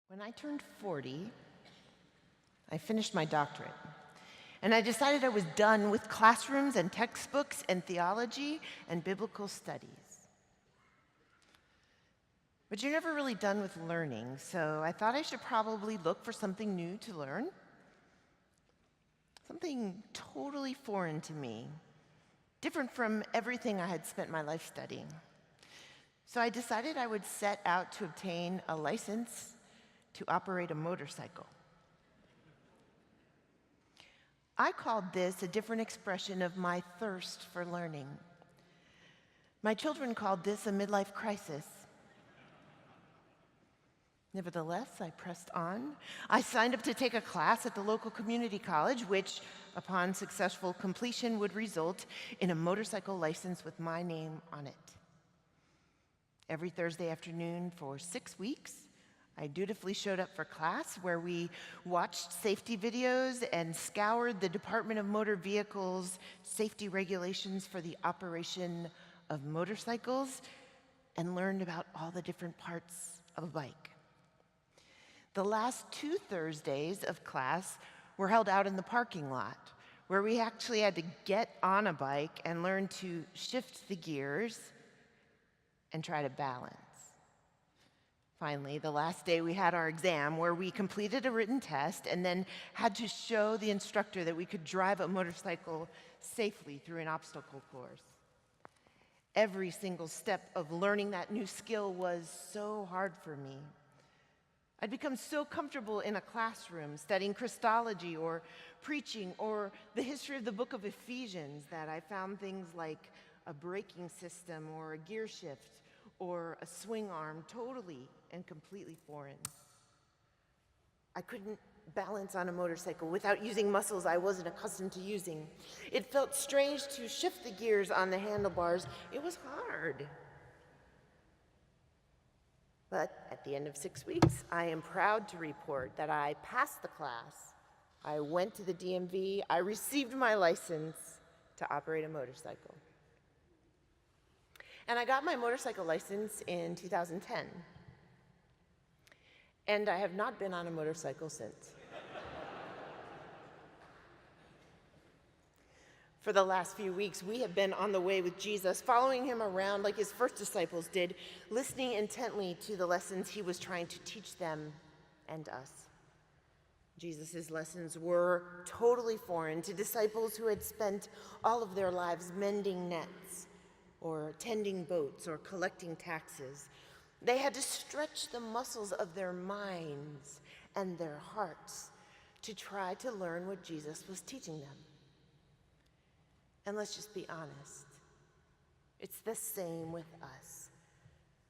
When I turned 40, I finished my doctorate, and I decided I was done with classrooms and textbooks and theology and biblical studies. But you're never really done with learning, so I thought I should probably look for something new to learn, something totally foreign to me, different from everything I had spent my life studying. So I decided I would set out to obtain a license to operate a motorcycle. I called this a different expression of my thirst for learning. My children called this a midlife crisis. Nevertheless, I pressed on. I signed up to take a class at the local community college, which, upon successful completion, would result in a motorcycle license with my name on it. Every Thursday afternoon for 6 weeks, I dutifully showed up for class, where we watched safety videos and scoured the Department of Motor Vehicles safety regulations for the operation of motorcycles and learned about all the different parts of a bike. The last 2 Thursdays of class were held out in the parking lot, where we actually had to get on a bike and learn to shift the gears and try to balance. Finally, the last day we had our exam, where we completed a written test and then had to show the instructor that we could drive a motorcycle safely through an obstacle course. Every single step of learning that new skill was so hard for me. I'd become so comfortable in a classroom studying Christology or preaching or the history of the book of Ephesians that I found things like a braking system or a gear shift or a swing arm totally and completely foreign. I couldn't balance on a motorcycle without using muscles I wasn't accustomed to using. It felt strange to shift the gears on the handlebars. It was hard. But at the end of 6 weeks, I am proud to report that I passed the class. I went to the DMV. I received my license to operate a motorcycle. And I got my motorcycle license in 2010. And I have not been on a motorcycle since. For the last few weeks, we have been on the way with Jesus, following him around like his first disciples did, listening intently to the lessons he was trying to teach them and us. Jesus' lessons were totally foreign to disciples who had spent all of their lives mending nets, or tending boats, or collecting taxes. They had to stretch the muscles of their minds and their hearts to try to learn what Jesus was teaching them. And let's just be honest, it's the same with us.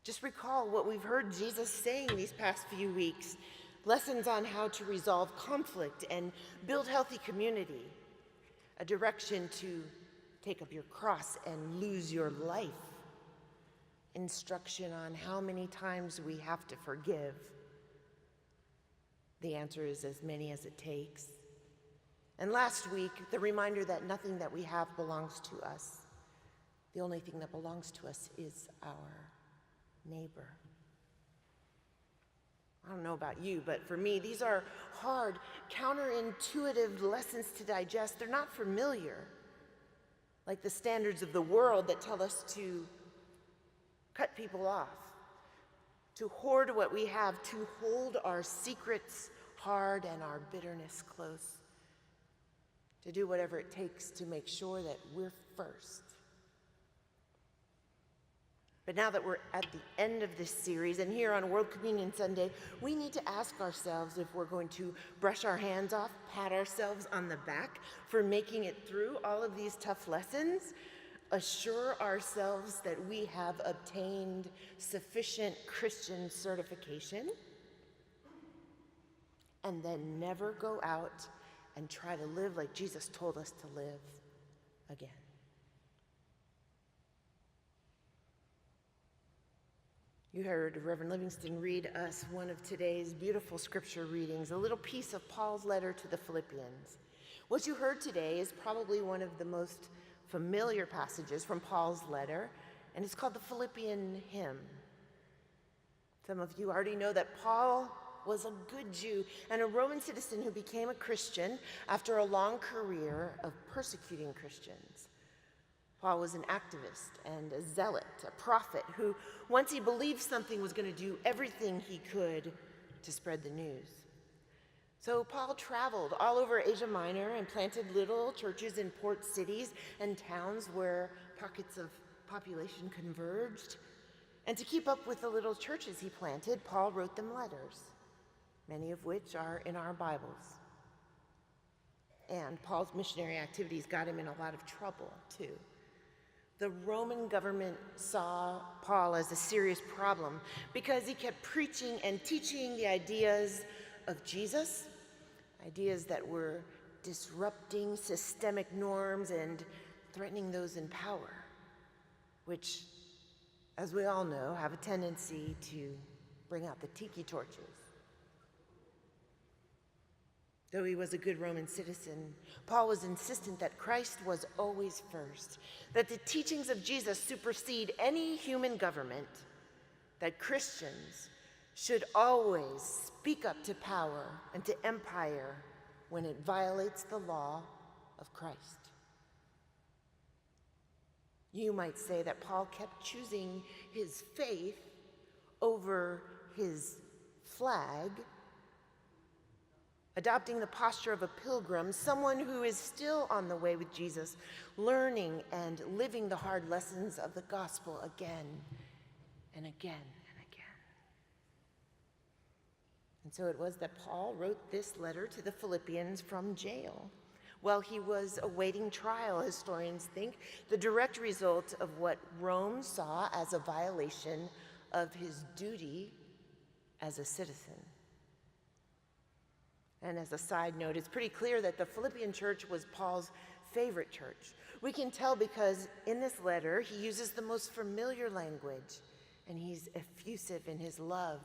Just recall what we've heard Jesus saying these past few weeks, lessons on how to resolve conflict and build healthy community, a direction to take up your cross and lose your life, instruction on how many times we have to forgive. The answer is as many as it takes. And last week, the reminder that nothing that we have belongs to us. The only thing that belongs to us is our neighbor. I don't know about you, but for me, these are hard, counterintuitive lessons to digest. They're not familiar, like the standards of the world that tell us to cut people off, to hoard what we have, to hold our secrets hard and our bitterness close, to do whatever it takes to make sure that we're first. But now that we're at the end of this series and here on World Communion Sunday, we need to ask ourselves if we're going to brush our hands off, pat ourselves on the back for making it through all of these tough lessons, assure ourselves that we have obtained sufficient Christian certification, and then never go out and try to live like Jesus told us to live again. You heard Reverend Livingston read us one of today's beautiful scripture readings, a little piece of Paul's letter to the Philippians. What you heard today is probably one of the most familiar passages from Paul's letter, and it's called the Philippian hymn. Some of you already know that Paul was a good Jew and a Roman citizen who became a Christian after a long career of persecuting Christians. Paul was an activist and a zealot, a prophet who, once he believed something, was going to do everything he could to spread the news. So Paul traveled all over Asia Minor and planted little churches in port cities and towns where pockets of population converged. And to keep up with the little churches he planted, Paul wrote them letters, many of which are in our Bibles. And Paul's missionary activities got him in a lot of trouble, too. The Roman government saw Paul as a serious problem because he kept preaching and teaching the ideas of Jesus, ideas that were disrupting systemic norms and threatening those in power, which, as we all know, have a tendency to bring out the tiki torches. Though he was a good Roman citizen, Paul was insistent that Christ was always first, that the teachings of Jesus supersede any human government, that Christians should always speak up to power and to empire when it violates the law of Christ. You might say that Paul kept choosing his faith over his flag, adopting the posture of a pilgrim, someone who is still on the way with Jesus, learning and living the hard lessons of the gospel again and again and again. And so it was that Paul wrote this letter to the Philippians from jail while he was awaiting trial, historians think, the direct result of what Rome saw as a violation of his duty as a citizen. And as a side note, it's pretty clear that the Philippian church was Paul's favorite church. We can tell because in this letter, he uses the most familiar language, and he's effusive in his love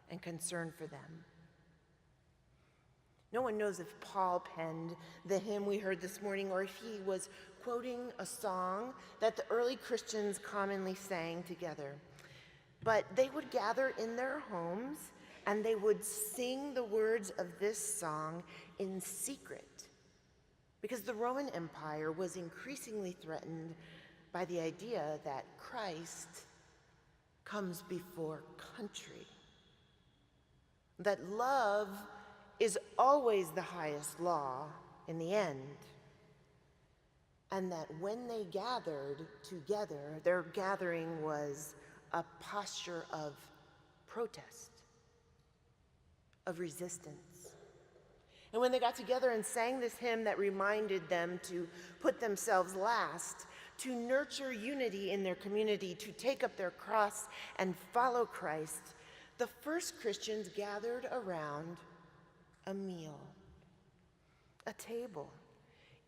and concern for them. No one knows if Paul penned the hymn we heard this morning or if he was quoting a song that the early Christians commonly sang together. But they would gather in their homes and they would sing the words of this song in secret because the Roman Empire was increasingly threatened by the idea that Christ comes before country, that love is always the highest law in the end, and that when they gathered together, their gathering was a posture of protest, of resistance. And when they got together and sang this hymn that reminded them to put themselves last, to nurture unity in their community, to take up their cross and follow Christ, the first Christians gathered around a meal, a table,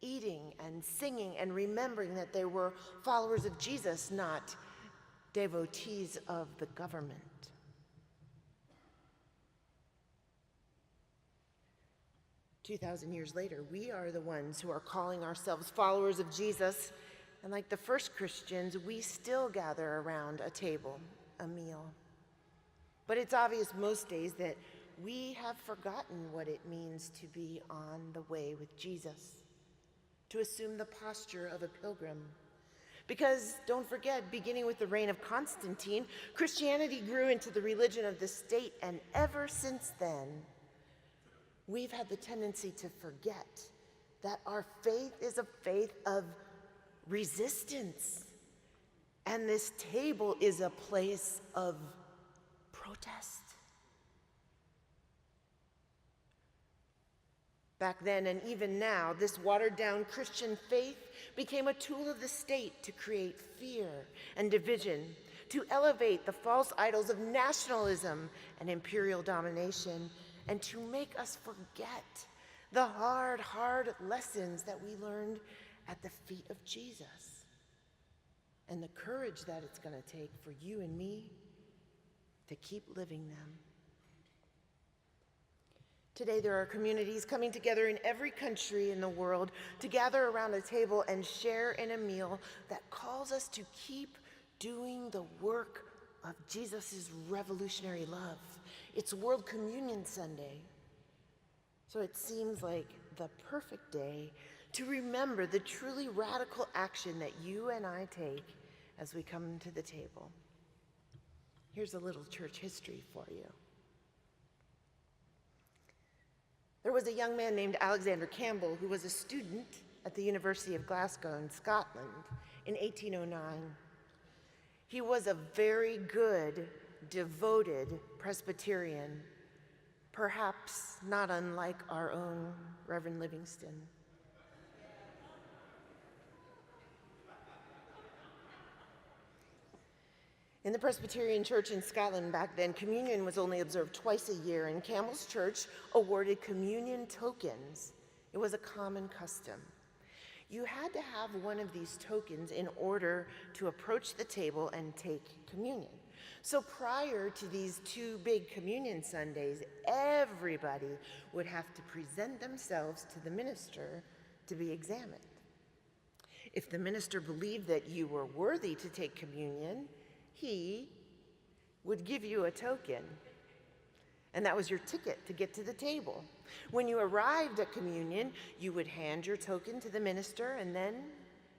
eating and singing and remembering that they were followers of Jesus, not devotees of the government. "2,000 years later, we are the ones who are calling ourselves followers of Jesus, and like the first Christians, we still gather around a table, a meal. But it's obvious most days that we have forgotten what it means to be on the way with Jesus, to assume the posture of a pilgrim. Because, don't forget, beginning with the reign of Constantine, Christianity grew into the religion of the state, and ever since then, we've had the tendency to forget that our faith is a faith of resistance, and this table is a place of protest. Back then and even now, this watered-down Christian faith became a tool of the state to create fear and division, to elevate the false idols of nationalism and imperial domination, and to make us forget the hard lessons that we learned at the feet of Jesus, and the courage that it's going to take for you and me to keep living them. Today, there are communities coming together in every country in the world to gather around a table and share in a meal that calls us to keep doing the work of Jesus' revolutionary love. It's World Communion Sunday. So it seems like the perfect day to remember the truly radical action that you and I take as we come to the table. Here's a little church history for you. There was a young man named Alexander Campbell who was a student at the University of Glasgow in Scotland in 1809. He was a very good, devoted Presbyterian, perhaps not unlike our own Reverend Livingston. In the Presbyterian Church in Scotland back then, communion was only observed twice a year, and Campbell's church awarded communion tokens. It was a common custom. You had to have one of these tokens in order to approach the table and take communion. So prior to these two big communion Sundays, everybody would have to present themselves to the minister to be examined. If the minister believed that you were worthy to take communion, he would give you a token, and that was your ticket to get to the table. When you arrived at communion, you would hand your token to the minister, and then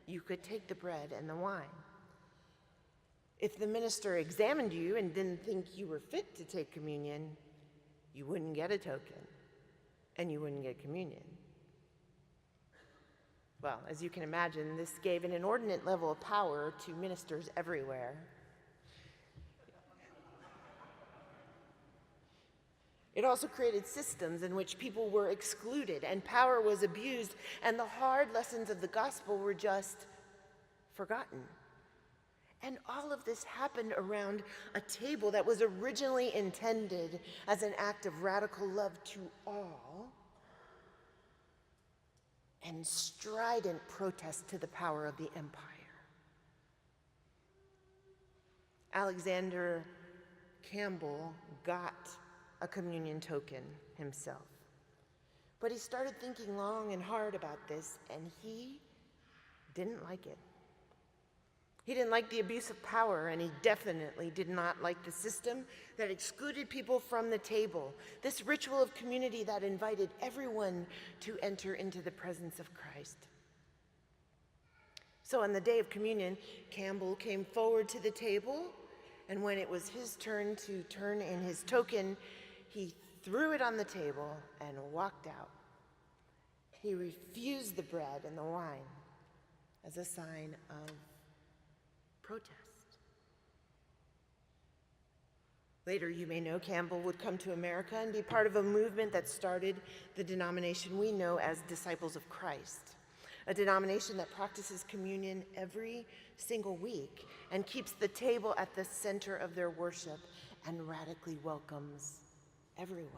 you could take the bread and the wine. If the minister examined you and didn't think you were fit to take communion, you wouldn't get a token, and you wouldn't get communion. Well, as you can imagine, this gave an inordinate level of power to ministers everywhere. It also created systems in which people were excluded and power was abused, and the hard lessons of the gospel were just forgotten. And all of this happened around a table that was originally intended as an act of radical love to all and strident protest to the power of the empire. Alexander Campbell got a communion token himself. But he started thinking long and hard about this, and he didn't like it. He didn't like the abuse of power, and he definitely did not like the system that excluded people from the table, this ritual of community that invited everyone to enter into the presence of Christ. So on the day of communion, Campbell came forward to the table, and when it was his turn to turn in his token, he threw it on the table and walked out. He refused the bread and the wine as a sign of protest. Later, you may know, Campbell would come to America and be part of a movement that started the denomination we know as Disciples of Christ, a denomination that practices communion every single week and keeps the table at the center of their worship and radically welcomes everyone.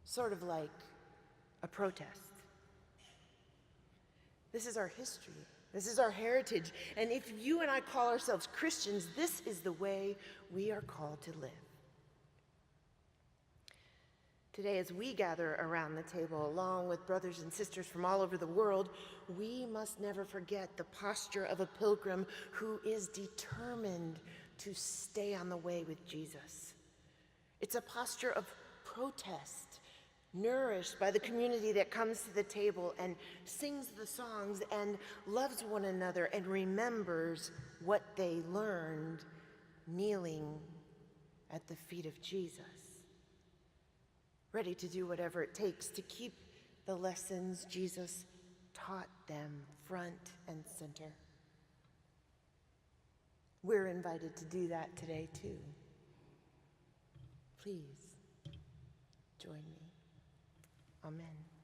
Sort of like a protest. This is our history. This is our heritage. And if you and I call ourselves Christians, this is the way we are called to live. Today, as we gather around the table along with brothers and sisters from all over the world, we must never forget the posture of a pilgrim who is determined to stay on the way with Jesus. It's a posture of protest, nourished by the community that comes to the table and sings the songs and loves one another and remembers what they learned kneeling at the feet of Jesus, ready to do whatever it takes to keep the lessons Jesus taught them front and center. We're invited to do that today too. Please join me. Amen.